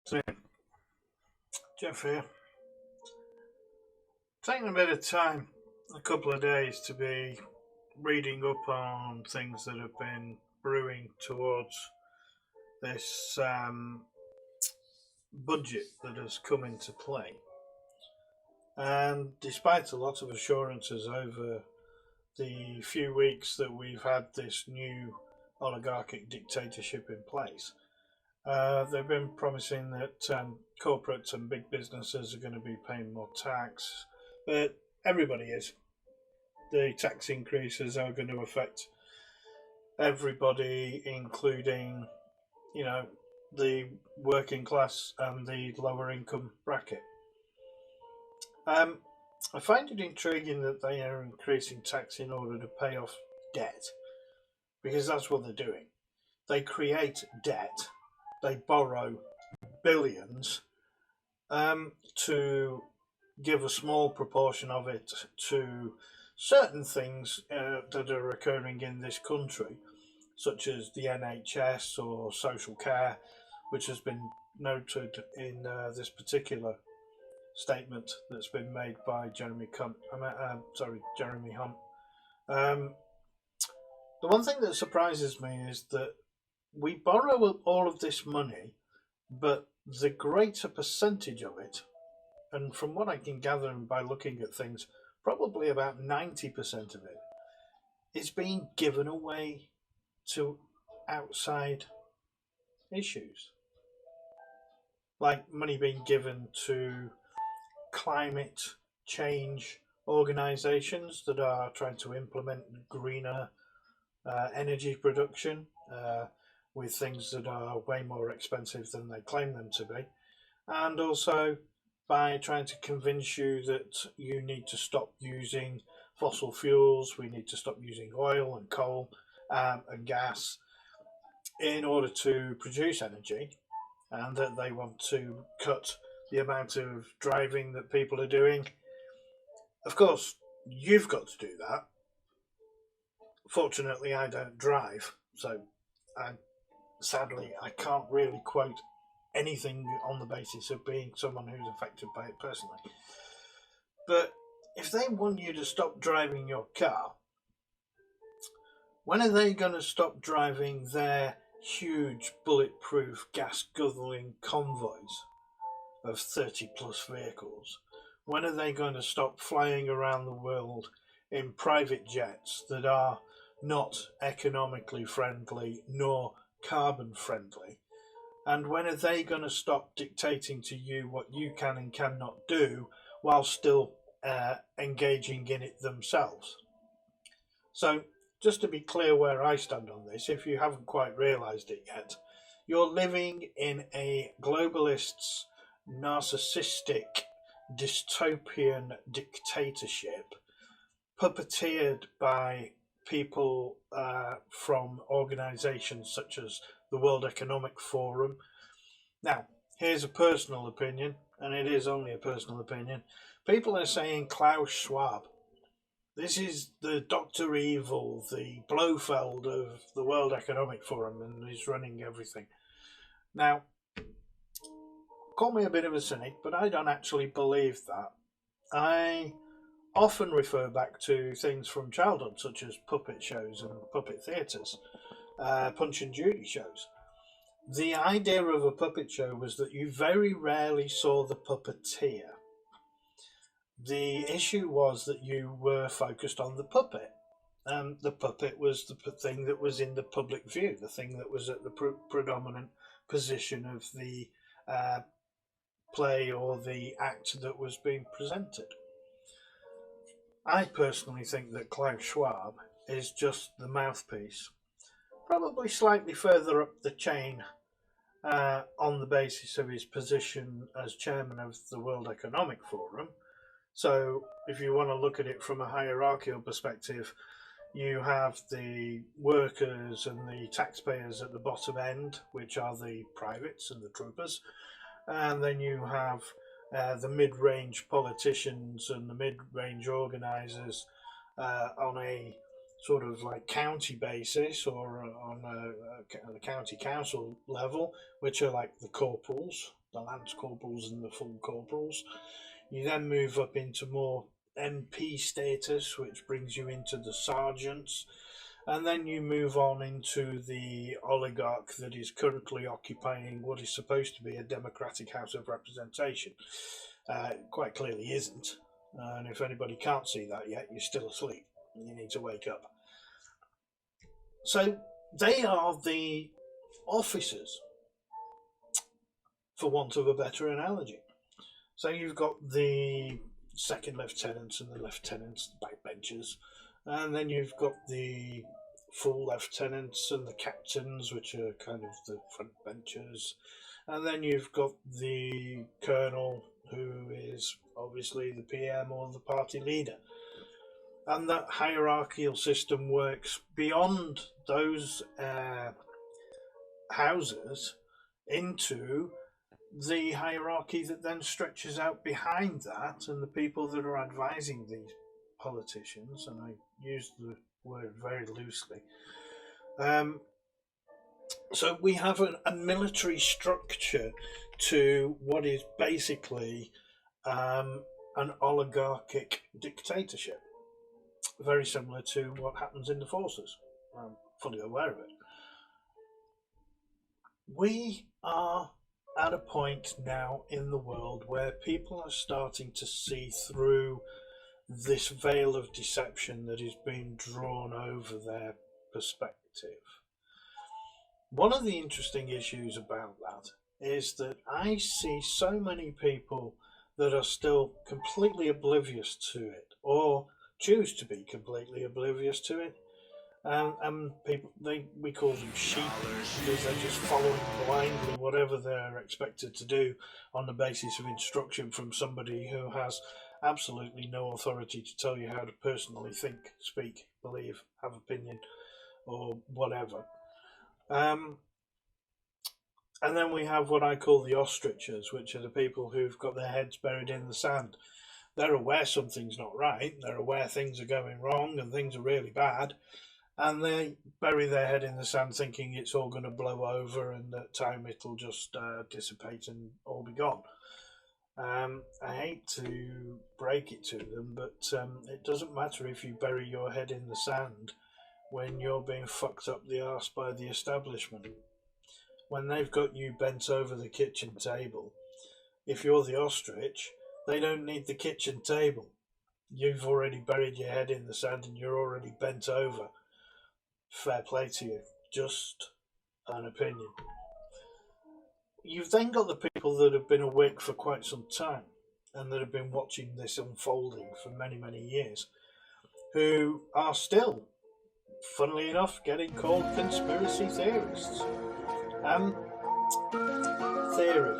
So, Jeff here. Taking a bit of time, a couple of days, to be reading up on things that have been brewing towards this budget that has come into play. And despite a lot of assurances over the few weeks that we've had this new oligarchic dictatorship in place, they've been promising that corporates and big businesses are going to be paying more tax, but everybody is. The tax increases are going to affect everybody, including, the working class and the lower income bracket. I find it intriguing that they are increasing tax in order to pay off debt, because that's what they're doing. They create debt, they borrow billions to give a small proportion of it to certain things that are occurring in this country, such as the NHS or social care, which has been noted in this particular statement that's been made by Jeremy Hunt. The one thing that surprises me is that we borrow all of this money, but the greater percentage of it, and from what I can gather by looking at things, probably about 90% of it, is being given away to outside issues. Like money being given to climate change organisations that are trying to implement greener energy production with things that are way more expensive than they claim them to be, and also by trying to convince you that you need to stop using fossil fuels, we need to stop using oil and coal and gas in order to produce energy, and that they want to cut the amount of driving that people are doing. Of course, you've got to do that. Fortunately, I don't drive, so sadly I can't really quote anything on the basis of being someone who's affected by it personally. But if they want you to stop driving your car, when are they going to stop driving their huge bulletproof gas guzzling convoys of 30 plus vehicles? When are they going to stop flying around the world in private jets that are not economically friendly nor carbon friendly? And when are they going to stop dictating to you what you can and cannot do while still engaging in it themselves? So, just to be clear where I stand on this, if you haven't quite realised it yet, you're living in a globalist's narcissistic dystopian dictatorship puppeteered by people from organisations such as the World Economic Forum. Now, here's a personal opinion, and it is only a personal opinion. People are saying Klaus Schwab. This is the Dr. Evil, the Blofeld of the World Economic Forum, and he's running everything. Now, call me a bit of a cynic, but I don't actually believe that. I often refer back to things from childhood, such as puppet shows and puppet theatres, Punch and Judy shows. The idea of a puppet show was that you very rarely saw the puppeteer. The issue was that you were focused on the puppet. The puppet was the thing that was in the public view, the thing that was at the predominant position of the play or the act that was being presented. I personally think that Klaus Schwab is just the mouthpiece, probably slightly further up the chain on the basis of his position as chairman of the World Economic Forum. So if you want to look at it from a hierarchical perspective, you have the workers and the taxpayers at the bottom end, which are the privates and the troopers, and then you have the mid-range politicians and the mid-range organisers on a sort of like county basis or on a county council level, which are like the corporals the lance corporals and the full corporals. You then move up into more MP status, which brings you into the sergeants, and then you move on into the oligarch that is currently occupying what is supposed to be a democratic House of Representation. Quite clearly isn't, and if anybody can't see that yet, you're still asleep. You need to wake up. So they are the officers, for want of a better analogy. So you've got the second lieutenants and the lieutenants, backbenchers, and then you've got the full lieutenants and the captains, which are kind of the front benchers, and then you've got the colonel, who is obviously the PM or the party leader. And that hierarchical system works beyond those houses into the hierarchy that then stretches out behind that, and the people that are advising these politicians, and I use the word very loosely. So we have a military structure to what is basically an oligarchic dictatorship, very similar to what happens in the forces. I'm fully aware of it. We are at a point now in the world where people are starting to see through this veil of deception that is being drawn over their perspective. One of the interesting issues about that is that I see so many people that are still completely oblivious to it, or choose to be completely oblivious to it. And people, we call them sheep, because they're just following blindly whatever they're expected to do on the basis of instruction from somebody who has absolutely no authority to tell you how to personally think, speak, believe, have opinion, or whatever. And then we have what I call the ostriches, which are the people who've got their heads buried in the sand. They're aware something's not right, they're aware things are going wrong and things are really bad, and they bury their head in the sand thinking it's all going to blow over and that time it'll just dissipate and all be gone. I hate to break it to them, but it doesn't matter if you bury your head in the sand when you're being fucked up the arse by the establishment. When they've got you bent over the kitchen table, if you're the ostrich, they don't need the kitchen table. You've already buried your head in the sand and you're already bent over. Fair play to you. Just an opinion. You've then got the people that have been awake for quite some time and that have been watching this unfolding for many, many years, who are still, funnily enough, getting called conspiracy theorists. Theory.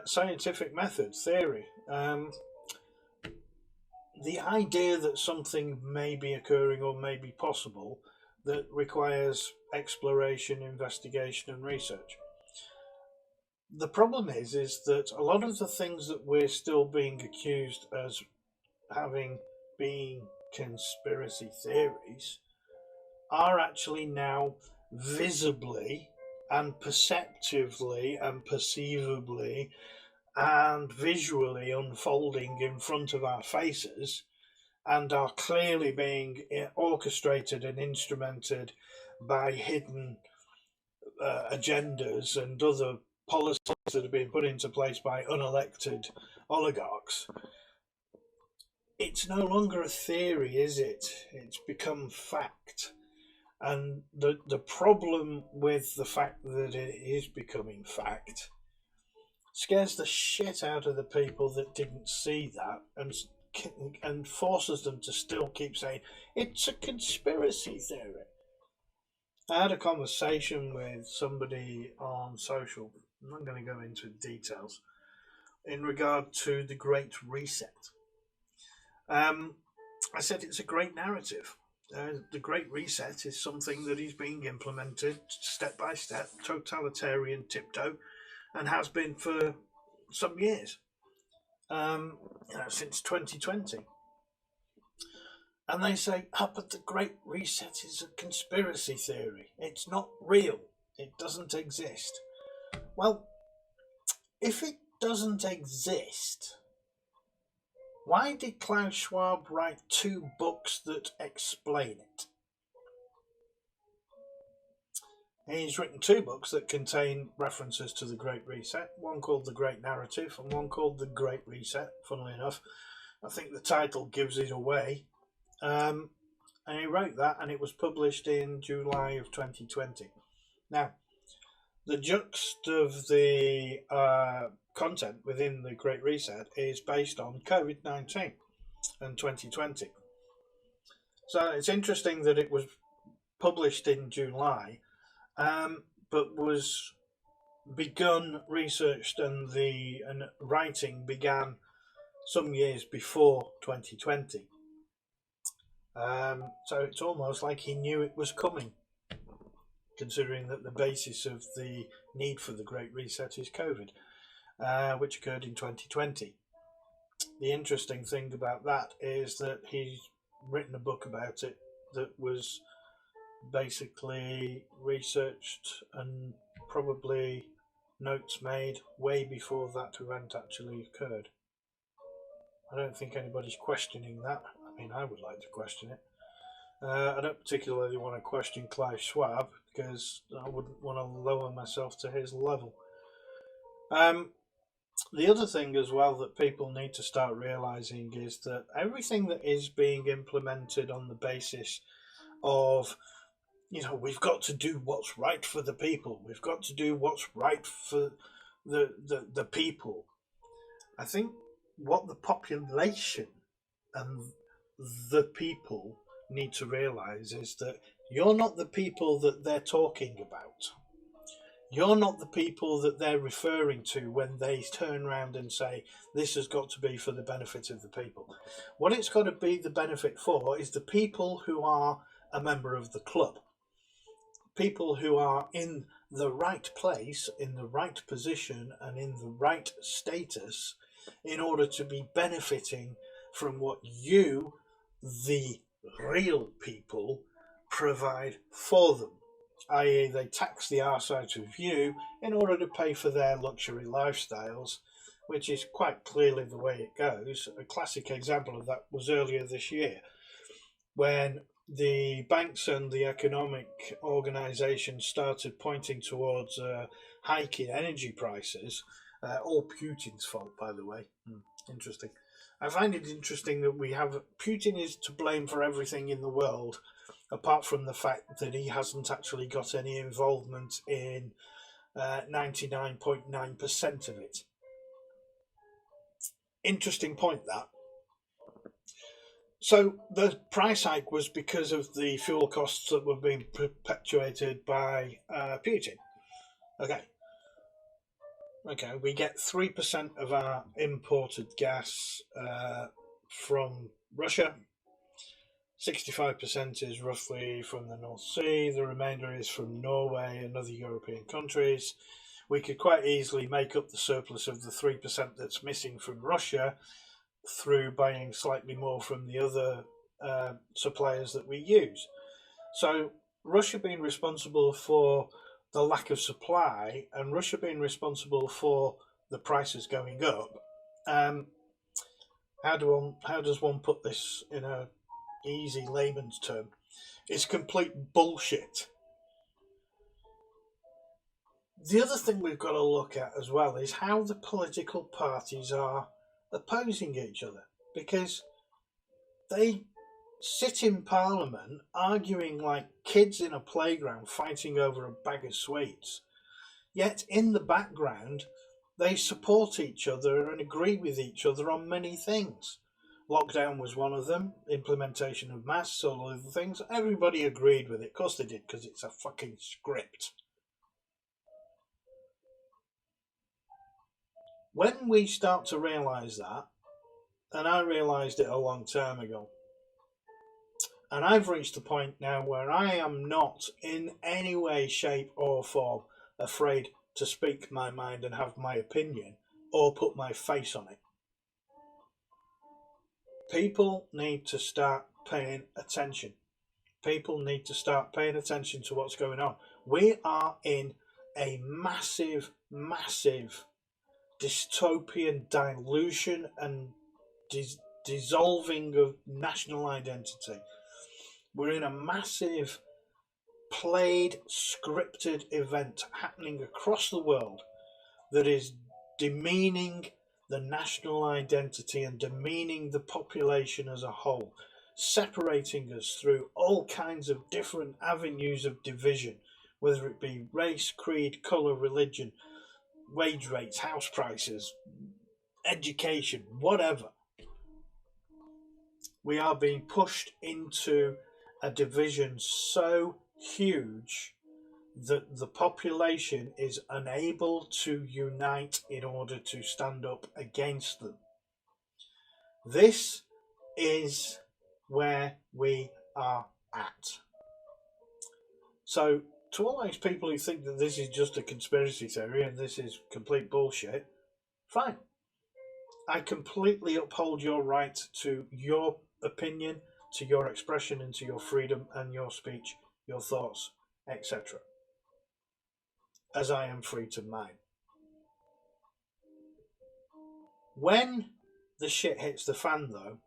Scientific method, theory. The idea that something may be occurring or may be possible that requires exploration, investigation and research. The problem is that a lot of the things that we're still being accused as having been conspiracy theories are actually now visibly and perceptively and perceivably and visually unfolding in front of our faces, and are clearly being orchestrated and instrumented by hidden agendas and other policies that are being put into place by unelected oligarchs. It's no longer a theory, is it? It's become fact. And the problem with the fact that it is becoming fact scares the shit out of the people that didn't see that, and forces them to still keep saying it's a conspiracy theory. I had a conversation with somebody on social, I'm not going to go into details, in regard to the Great Reset. I said it's a great narrative. The Great Reset is something that is being implemented step by step, totalitarian tiptoe, and has been for some years, since 2020. And they say, but the Great Reset is a conspiracy theory. It's not real. It doesn't exist. Well, if it doesn't exist, why did Klaus Schwab write 2 books that explain it? He's written 2 books that contain references to the Great Reset, one called The Great Narrative and one called The Great Reset, funnily enough. I think the title gives it away. And he wrote that, and it was published in July of 2020. Now, the juxt of the content within the Great Reset is based on COVID-19 and 2020. So it's interesting that it was published in July, but was begun, researched, and writing began some years before 2020. So it's almost like he knew it was coming, considering that the basis of the need for the Great Reset is COVID, which occurred in 2020. The interesting thing about that is that he's written a book about it that was basically researched and probably notes made way before that event actually occurred. I don't think anybody's questioning that. I mean, I would like to question it. I don't particularly want to question Klaus Schwab because I wouldn't want to lower myself to his level. The other thing as well that people need to start realizing is that everything that is being implemented on the basis of, we've got to do what's right for the people. We've got to do what's right for the people. I think what the population and the people need to realize is that you're not the people that they're talking about. You're not the people that they're referring to when they turn around and say, this has got to be for the benefit of the people. What it's got to be the benefit for is the people who are a member of the club. People who are in the right place, in the right position, and in the right status in order to be benefiting from what you, the real people, provide for them. I.e. they tax the arse out of you in order to pay for their luxury lifestyles, which is quite clearly the way it goes. A classic example of that was earlier this year, when the banks and the economic organisations started pointing towards hike in energy prices. All Putin's fault, by the way. Interesting. I find it interesting that Putin is to blame for everything in the world, apart from the fact that he hasn't actually got any involvement in 99.9% of it. Interesting point, that. So the price hike was because of the fuel costs that were being perpetuated by Putin. Okay, we get 3% of our imported gas from Russia. 65% is roughly from the North Sea. The remainder is from Norway and other European countries. We could quite easily make up the surplus of the 3% that's missing from Russia through buying slightly more from the other suppliers that we use. So Russia being responsible for the lack of supply and Russia being responsible for the prices going up, how does one put this in a easy layman's term? It's complete bullshit. The other thing we've got to look at as well is how the political parties are opposing each other, because they sit in Parliament arguing like kids in a playground fighting over a bag of sweets, yet in the background they support each other and agree with each other on many things. Lockdown was one of them, implementation of masks, all other things. Everybody agreed with it. Of course they did, because it's a fucking script. When we start to realise that, and I realised it a long time ago, and I've reached a point now where I am not in any way, shape or form afraid to speak my mind and have my opinion or put my face on it. People need to start paying attention. People need to start paying attention to what's going on. We are in a massive, massive dystopian dilution and dissolving of national identity. We're in a massive played, scripted event happening across the world that is demeaning the national identity and demeaning the population as a whole, separating us through all kinds of different avenues of division, whether it be race, creed, colour, religion, wage rates, house prices, education, whatever. We are being pushed into a division so huge that the population is unable to unite in order to stand up against them. This is where we are at. So, to all those people who think that this is just a conspiracy theory and this is complete bullshit, fine. I completely uphold your right to your opinion, to your expression, and to your freedom and your speech, your thoughts, etc. as I am free to mine. When the shit hits the fan, though,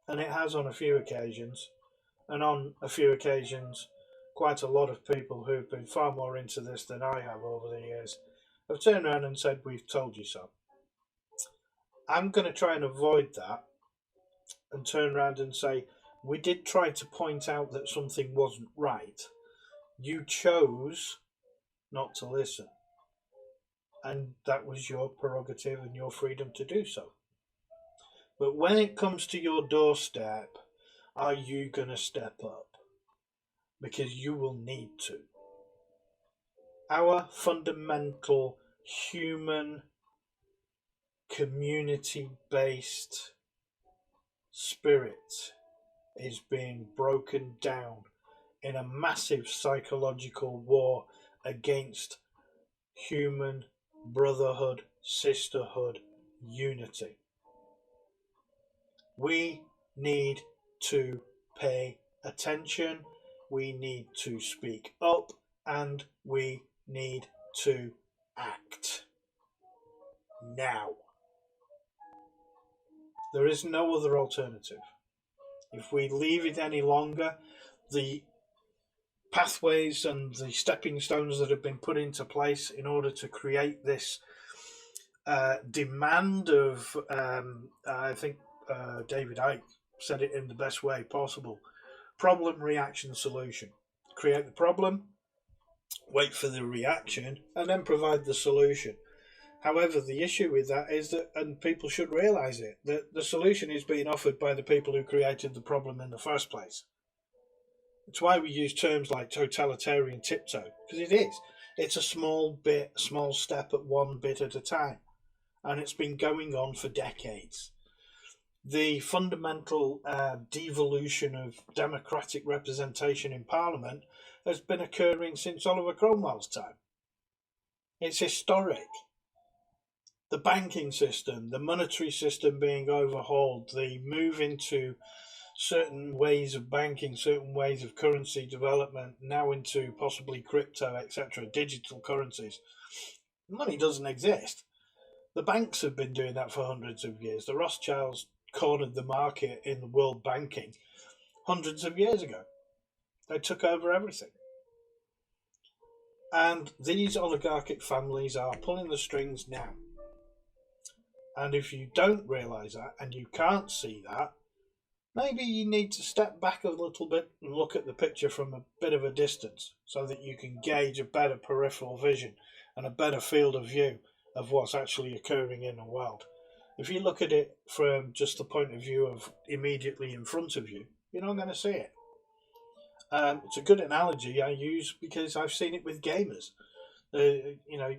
and it has on a few occasions, and on a few occasions quite a lot of people who've been far more into this than I have over the years have turned around and said, we've told you so. I'm going to try and avoid that and turn around and say, we did try to point out that something wasn't right. You chose not to listen. And that was your prerogative and your freedom to do so. But when it comes to your doorstep, are you going to step up? Because you will need to. Our fundamental human community-based spirit is being broken down in a massive psychological war against human brotherhood, sisterhood, unity. We need to pay attention, we need to speak up, and we need to act now. There is no other alternative. If we leave it any longer, the pathways and the stepping stones that have been put into place in order to create this demand of, I think David Icke said it in the best way possible, problem, reaction, solution. Create the problem, wait for the reaction, and then provide the solution. However, the issue with that is that, and people should realise it, that the solution is being offered by the people who created the problem in the first place. It's why we use terms like totalitarian tiptoe, because it is. It's a small step at one bit at a time. And it's been going on for decades. The fundamental devolution of democratic representation in Parliament has been occurring since Oliver Cromwell's time. It's historic. The banking system, the monetary system being overhauled, the move into certain ways of banking, certain ways of currency development, now into possibly crypto, etc., digital currencies. Money doesn't exist. The banks have been doing that for hundreds of years. The Rothschilds cornered the market in the world banking hundreds of years ago. They took over everything. And these oligarchic families are pulling the strings now. And if you don't realise that and you can't see that, maybe you need to step back a little bit and look at the picture from a bit of a distance so that you can gauge a better peripheral vision and a better field of view of what's actually occurring in the world. If you look at it from just the point of view of immediately in front of you, you're not going to see it. It's a good analogy I use because I've seen it with gamers.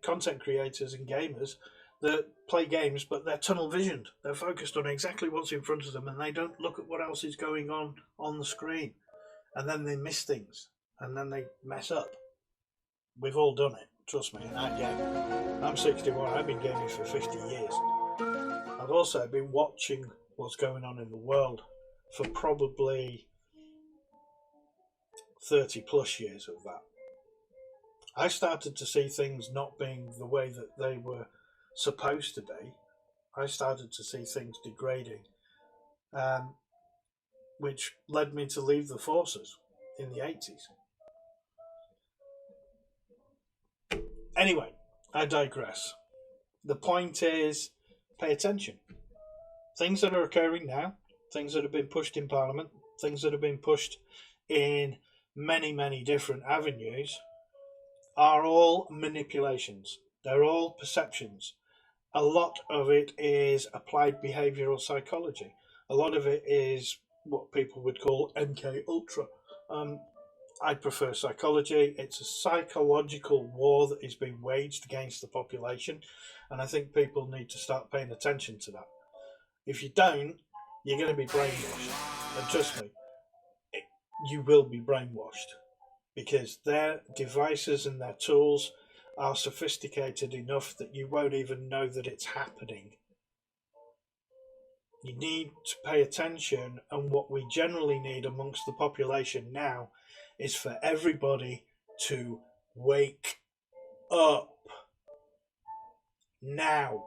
Content creators and gamers that play games, but they're tunnel visioned. They're focused on exactly what's in front of them and they don't look at what else is going on the screen. And then they miss things and then they mess up. We've all done it, trust me. I'm 61, I've been gaming for 50 years. I've also been watching what's going on in the world for probably 30 plus years of that. I started to see things not being the way that they were supposed to be, I started to see things degrading, which led me to leave the forces in the 80s. Anyway, I digress. The point is, pay attention. Things that are occurring now, things that have been pushed in Parliament, things that have been pushed in many, many different avenues, are all manipulations. They're all perceptions. A lot of it is applied behavioural psychology. A lot of it is what people would call MK Ultra. I prefer psychology. It's a psychological war that is being waged against the population, and I think people need to start paying attention to that. If you don't, you're going to be brainwashed. And trust me, you will be brainwashed, because their devices and their tools are sophisticated enough that you won't even know that it's happening. You need to pay attention, and what we generally need amongst the population now is for everybody to wake up now.